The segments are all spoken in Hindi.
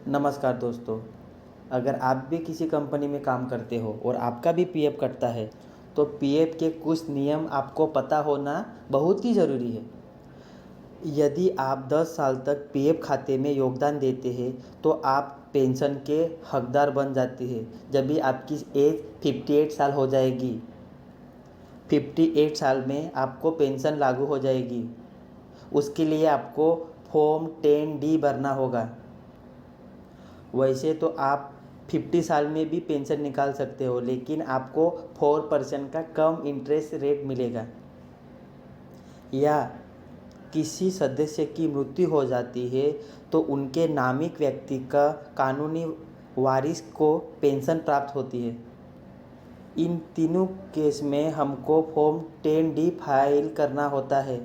नमस्कार दोस्तों। अगर आप भी किसी कंपनी में काम करते हो और आपका भी पीएफ कटता है तो पीएफ के कुछ नियम आपको पता होना बहुत ही ज़रूरी है। यदि आप 10 साल तक पीएफ खाते में योगदान देते हैं तो आप पेंशन के हकदार बन जाते हैं। जब भी आपकी एज 58 साल हो जाएगी, 58 साल में आपको पेंशन लागू हो जाएगी। उसके लिए आपको फॉर्म 10D भरना होगा। वैसे तो आप 50 साल में भी पेंशन निकाल सकते हो, लेकिन आपको 4% का कम इंटरेस्ट रेट मिलेगा। या किसी सदस्य की मृत्यु हो जाती है तो उनके नामित व्यक्ति का कानूनी वारिस को पेंशन प्राप्त होती है। इन तीनों केस में हमको फॉर्म 10D फाइल करना होता है।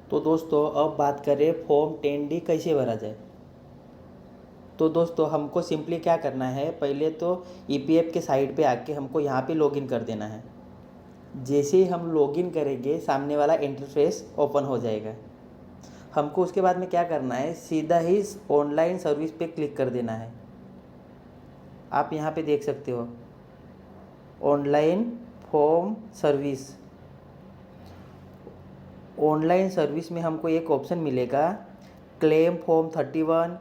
तो दोस्तों, अब बात करें फॉर्म 10D कैसे भरा जाए। तो दोस्तों, हमको सिंपली क्या करना है, पहले तो ईपीएफ के साइट पे आके हमको यहाँ पे लॉगिन कर देना है। जैसे ही हम लॉगिन करेंगे सामने वाला इंटरफेस ओपन हो जाएगा। हमको उसके बाद में क्या करना है, सीधा ही ऑनलाइन सर्विस पे क्लिक कर देना है। आप यहाँ पे देख सकते हो online form service. Online service में हमको एक ऑप्शन मिलेगा क्लेम फॉर्म 31,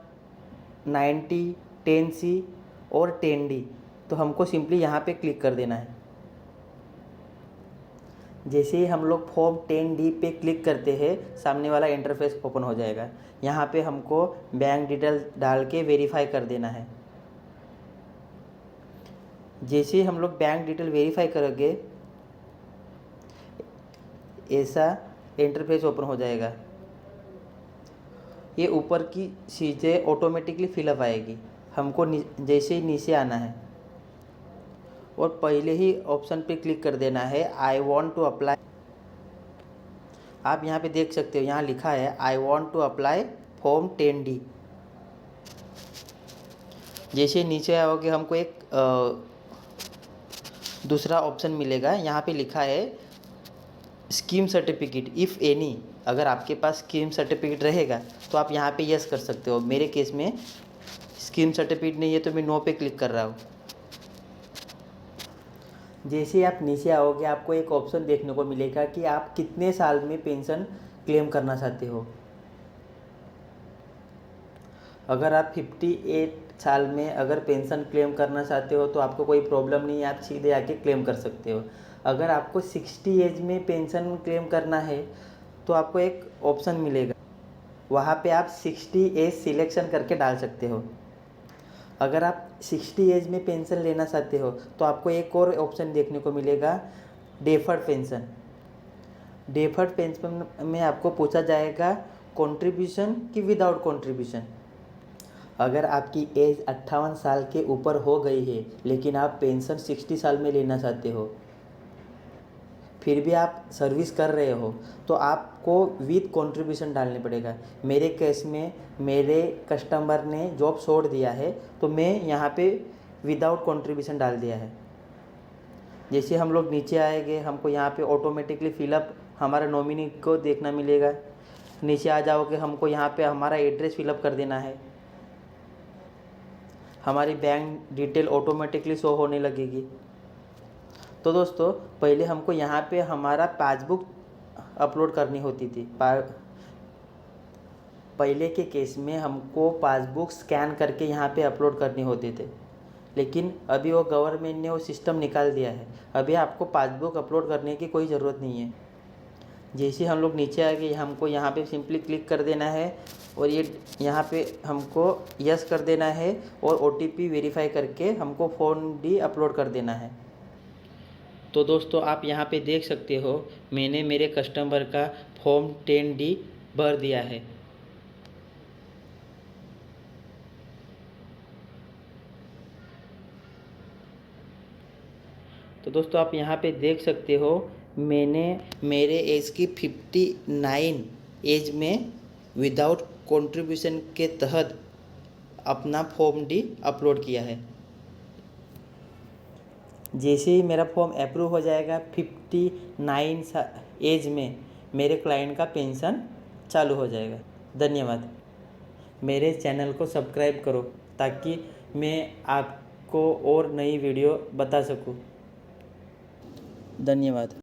90, 10C और 10D। तो हमको सिंपली यहाँ पे क्लिक कर देना है। जैसे ही हम लोग फॉर्म 10D पे क्लिक करते हैं सामने वाला इंटरफेस ओपन हो जाएगा। यहाँ पे हमको बैंक डिटेल डाल के वेरीफाई कर देना है। जैसे ही हम लोग बैंक डिटेल वेरीफाई करोगे ऐसा इंटरफेस ओपन हो जाएगा। ये ऊपर की चीज़ें ऑटोमेटिकली फिलअप आएगी। हमको जैसे ही नीचे आना है और पहले ही ऑप्शन पे क्लिक कर देना है आई वॉन्ट टू अप्लाई। आप यहाँ पे देख सकते हो, यहाँ लिखा है I want to apply form 10D। जैसे नीचे आओगे हमको एक दूसरा ऑप्शन मिलेगा। यहाँ पे लिखा है स्कीम सर्टिफिकेट इफ़ एनी। अगर आपके पास स्कीम सर्टिफिकेट रहेगा तो आप यहाँ पे यस कर सकते हो। मेरे केस में स्कीम सर्टिफिकेट नहीं है तो मैं नो पे क्लिक कर रहा हूँ। जैसे आप नीचे आओगे आपको एक ऑप्शन देखने को मिलेगा कि आप कितने साल में पेंशन क्लेम करना चाहते हो। अगर आप 58 साल में अगर पेंशन क्लेम करना चाहते हो तो आपको कोई प्रॉब्लम नहीं है, आप सीधे आके क्लेम कर सकते हो। अगर आपको 60 एज में पेंशन क्लेम करना है तो आपको एक ऑप्शन मिलेगा, वहाँ पे आप 60 एज सिलेक्शन करके डाल सकते हो। अगर आप 60 एज में पेंशन लेना चाहते हो तो आपको एक और ऑप्शन देखने को मिलेगा डेफर्ड पेंशन। डेफर्ड पेंशन में आपको पूछा जाएगा कंट्रीब्यूशन कि विदाउट कंट्रीब्यूशन। अगर आपकी एज 58 साल के ऊपर हो गई है लेकिन आप पेंशन 60 साल में लेना चाहते हो, फिर भी आप सर्विस कर रहे हो तो आपको विद कंट्रीब्यूशन डालने पड़ेगा। मेरे केस में मेरे कस्टमर ने जॉब छोड़ दिया है तो मैं यहाँ पे विदाउट कंट्रीब्यूशन डाल दिया है। जैसे हम लोग नीचे आएंगे हमको यहाँ पे ऑटोमेटिकली फिलअप हमारा नॉमिनी को देखना मिलेगा। नीचे आ जाओगे हमको यहाँ पे हमारा एड्रेस फिलअप कर देना है। हमारी बैंक डिटेल ऑटोमेटिकली शो होने लगेगी। तो दोस्तों, पहले हमको यहाँ पे हमारा पासबुक अपलोड करनी होती थी। पहले के केस में हमको पासबुक स्कैन करके यहाँ पे अपलोड करने होते थे, लेकिन अभी वो गवर्नमेंट ने वो सिस्टम निकाल दिया है। अभी आपको पासबुक अपलोड करने की कोई ज़रूरत नहीं है। जैसे हम लोग नीचे आ गए हमको यहाँ पे सिंपली क्लिक कर देना है और ये यहाँ पे हमको यस कर देना है और OTP वेरीफाई करके हमको फॉर्म D अपलोड कर देना है। तो दोस्तों, आप यहाँ पे देख सकते हो मैंने मेरे कस्टमर का फॉर्म 10D भर दिया है। तो दोस्तों, आप यहाँ पे देख सकते हो मैंने मेरे एज की 59 एज में विदाउट कंट्रीब्यूशन के तहत अपना फॉर्म D अपलोड किया है। जैसे ही मेरा फॉर्म अप्रूव हो जाएगा 59 एज में मेरे क्लाइंट का पेंशन चालू हो जाएगा। धन्यवाद। मेरे चैनल को सब्सक्राइब करो। ताकि मैं आपको और नई वीडियो बता सकूं। धन्यवाद।